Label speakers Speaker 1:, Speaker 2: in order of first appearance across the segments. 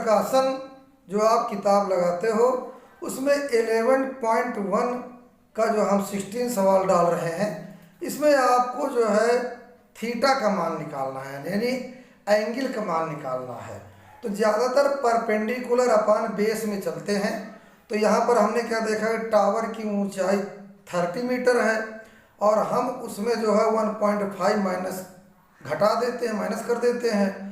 Speaker 1: प्रकाशन जो आप किताब लगाते हो उसमें 11.1 का जो हम 16 सवाल डाल रहे हैं, इसमें आपको जो है थीटा का मान निकालना है, यानी एंगल का मान निकालना है। तो ज़्यादातर परपेंडिकुलर अपान बेस में चलते हैं। तो यहाँ पर हमने क्या देखा है, टावर की ऊंचाई 30 मीटर है और हम उसमें जो है 1.5 माइनस घटा देते हैं, माइनस कर देते हैं।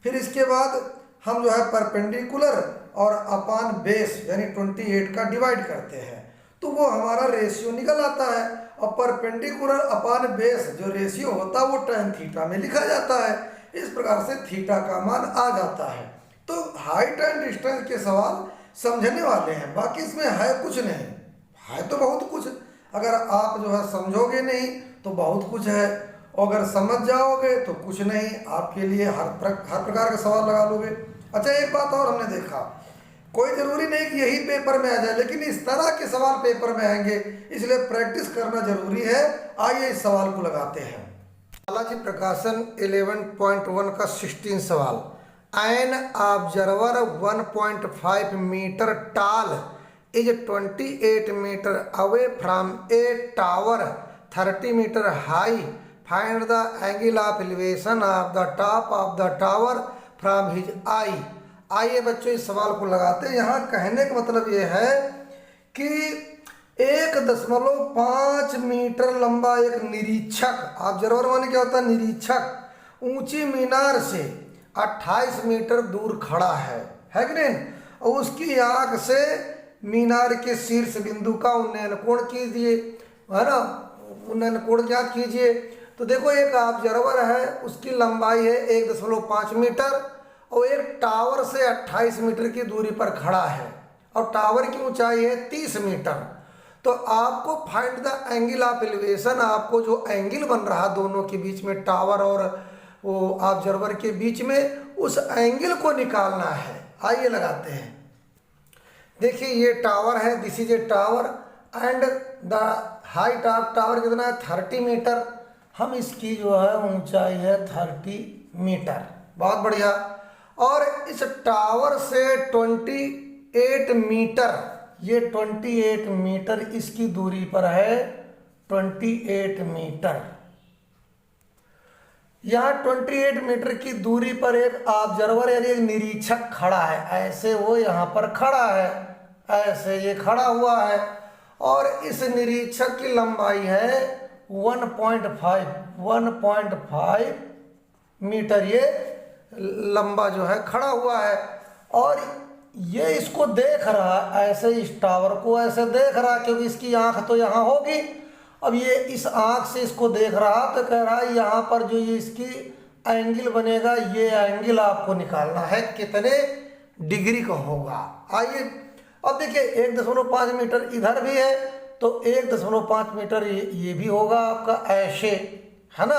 Speaker 1: फिर इसके बाद हम जो है परपेंडिकुलर और अपान बेस यानी 28 का डिवाइड करते हैं, तो वो हमारा रेशियो निकल आता है। और परपेंडिकुलर अपान बेस जो रेशियो होता है वो tan थीटा में लिखा जाता है। इस प्रकार से थीटा का मान आ जाता है। तो हाइट एंड डिस्टेंस के सवाल समझने वाले हैं, बाकी इसमें है कुछ नहीं, है तो बहुत कुछ। अगर आप जो है समझोगे नहीं तो बहुत कुछ है, अगर समझ जाओगे तो कुछ नहीं, आपके लिए हर प्रकार के सवाल लगा लोगे। अच्छा, एक बात और हमने देखा, कोई ज़रूरी नहीं कि यही पेपर में आ जाए, लेकिन इस तरह के सवाल पेपर में आएंगे, इसलिए प्रैक्टिस करना जरूरी है। आइए इस सवाल को लगाते हैं। बालाजी प्रकाशन 11.1 का 16 सवाल। An observer 1.5 metre tall is 28 metre away from a tower 30 metre high. Find the angle of elevation of the top of the tower from his eye. आइए बच्चों इस सवाल को लगाते हैं। यहाँ कहने का मतलब ये है कि 1.5 मीटर लंबा एक निरीक्षक, ऑब्जर्वर माने क्या होता है, निरीक्षक, ऊंची मीनार से 28 मीटर दूर खड़ा है कि नहीं, और उसकी आंख से मीनार के शीर्ष बिंदु का उन्नयन कोण कीजिए, है ना, उन्नयन कोण ज्ञात कीजिए। तो देखो एक ऑब्जर्वर है, उसकी लंबाई है 1.5 मीटर और एक टावर से 28 मीटर की दूरी पर खड़ा है और टावर की ऊंचाई है 30 मीटर। तो आपको find the angle of elevation, आपको जो एंगल बन रहा दोनों के बीच में, टावर और वो ऑब्जर्वर के बीच में, उस एंगल को निकालना है। आइए लगाते हैं। देखिए ये टावर है, this is a tower and the height of tower कितना है, 30 मीटर। हम इसकी जो है ऊंचाई है 30 मीटर, बहुत बढ़िया। और इस टावर से 28 मीटर, ये 28 मीटर इसकी दूरी पर है, 28 मीटर। यहाँ 28 मीटर की दूरी पर एक ऑब्जर्वर यानी एक निरीक्षक खड़ा है। ऐसे वो यहाँ पर खड़ा है, ऐसे ये खड़ा हुआ है और इस निरीक्षक की लंबाई है 1.5 मीटर, ये लंबा जो है खड़ा हुआ है। और ये इसको देख रहा है, ऐसे इस टावर को ऐसे देख रहा है, क्योंकि इसकी आंख तो यहाँ होगी। अब ये इस आंख से इसको देख रहा, तो कह रहा है यहाँ पर जो ये इसकी एंगल बनेगा, ये एंगल आपको निकालना है कितने डिग्री का होगा। आइए अब देखिए 1.5 मीटर इधर भी है, तो 1.5 मीटर ये भी होगा आपका, ऐसे, है ना,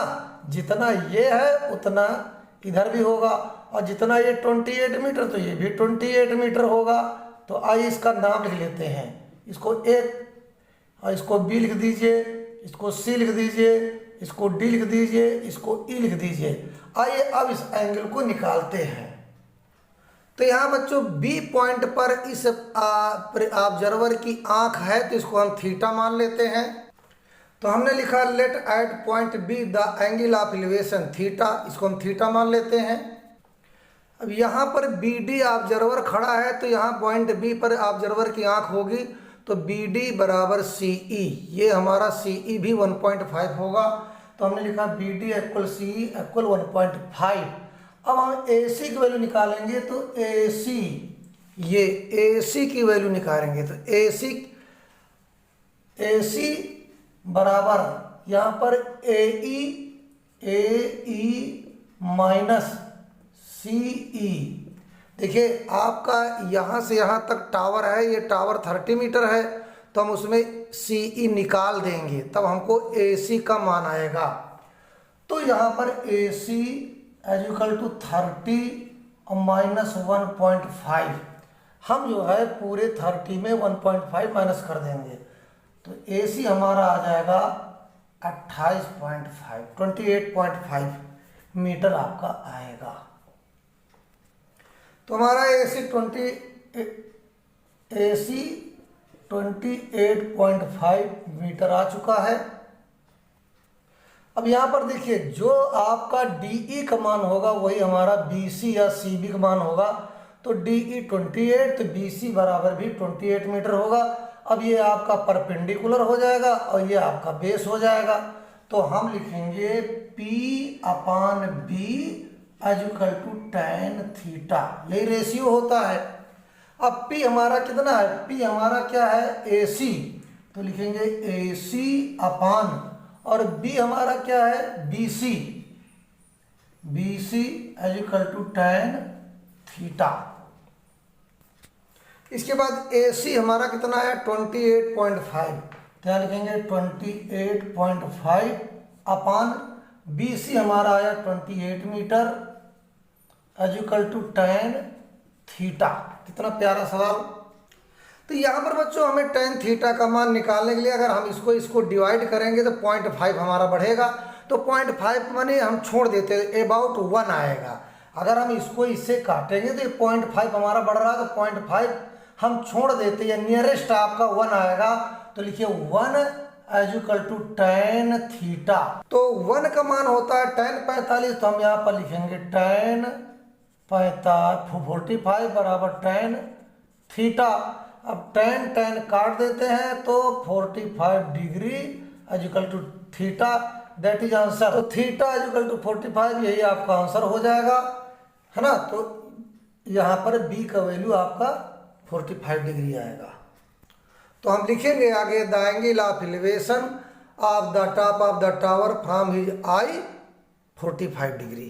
Speaker 1: जितना ये है उतना इधर भी होगा, और जितना ये 28 मीटर तो ये भी 28 मीटर होगा। तो आइए इसका नाम लिख लेते हैं, इसको एक, और इसको बी लिख दीजिए, इसको सी लिख दीजिए, इसको डी लिख दीजिए, इसको ई लिख दीजिए। आइए अब इस एंगल को निकालते हैं। तो यहाँ बच्चों बी पॉइंट पर इस ऑब्जर्वर की आंख है, तो इसको हम थीटा मान लेते हैं। तो हमने लिखा let at point B the angle of elevation theta, इसको हम थीटा मान लेते हैं। अब यहाँ पर बी डी ऑब्जर्वर खड़ा है, तो यहाँ पॉइंट बी पर ऑब्जर्वर की आंख होगी, तो बी डी बराबर सी ई, ये हमारा सी ई भी 1.5 होगा। तो हमने लिखा B D equal C E equal 1.5। अब हम ए सी की वैल्यू निकालेंगे, तो ए सी, ये ए सी की वैल्यू निकालेंगे, तो ए सी बराबर यहाँ पर ए ई माइनस सी ई। देखिए आपका यहाँ से यहाँ तक टावर है, ये टावर 30 मीटर है, तो हम उसमें सी ई निकाल देंगे, तब हमको ए सी का मान आएगा। तो यहाँ पर ए सी एज इक्वल टू 30 और माइनस 1.5, हम जो है पूरे 30 में 1.5 माइनस कर देंगे, तो ए सी हमारा आ जाएगा 28.5 मीटर आपका आएगा। तो हमारा AC 28.5 मीटर आ चुका है। अब यहाँ पर देखिए जो आपका DE का मान होगा वही हमारा BC या CB का मान होगा। तो DE 28 तो BC बराबर भी 28 मीटर होगा। अब ये आपका परपेंडिकुलर हो जाएगा और ये आपका बेस हो जाएगा। तो हम लिखेंगे P/B = tan θ। यही रेशियो होता है। अब P हमारा कितना है? P हमारा क्या है? AC। तो लिखेंगे AC अपान, और B हमारा क्या है? BC = tan θ। इसके बाद AC हमारा कितना है? 28.5। क्या लिखेंगे? 28.5 अपान BC हमारा आया 28 मीटर = tan θ। कितना प्यारा सवाल। तो यहाँ पर बच्चों हमें tan θ का मान निकालने के लिए अगर हम इसको डिवाइड करेंगे तो 0.5 हमारा बढ़ेगा। तो 0.5 माने हम छोड़ देते हैं, अबाउट 1 आएगा। अगर हम इससे काटेंगे तो 0.5 हमारा बढ़ रहा है, तो 0.5 हम छोड़ देते हैं, नियरेस्ट आपका 1 आएगा। तो लिखिए 1 = tan θ। तो 1 का मान होता है tan 45। तो हम यहाँ पर लिखेंगे tan 45 बराबर tan θ। अब tan काट देते हैं तो 45 डिग्री = θ, दैट इज आंसर। तो θ = 45, यही आपका आंसर हो जाएगा, है ना। तो यहाँ पर B का वैल्यू आपका 45 डिग्री आएगा। तो हम लिखेंगे आगे, the angle of elevation of the top of the tower from his I 45 degree.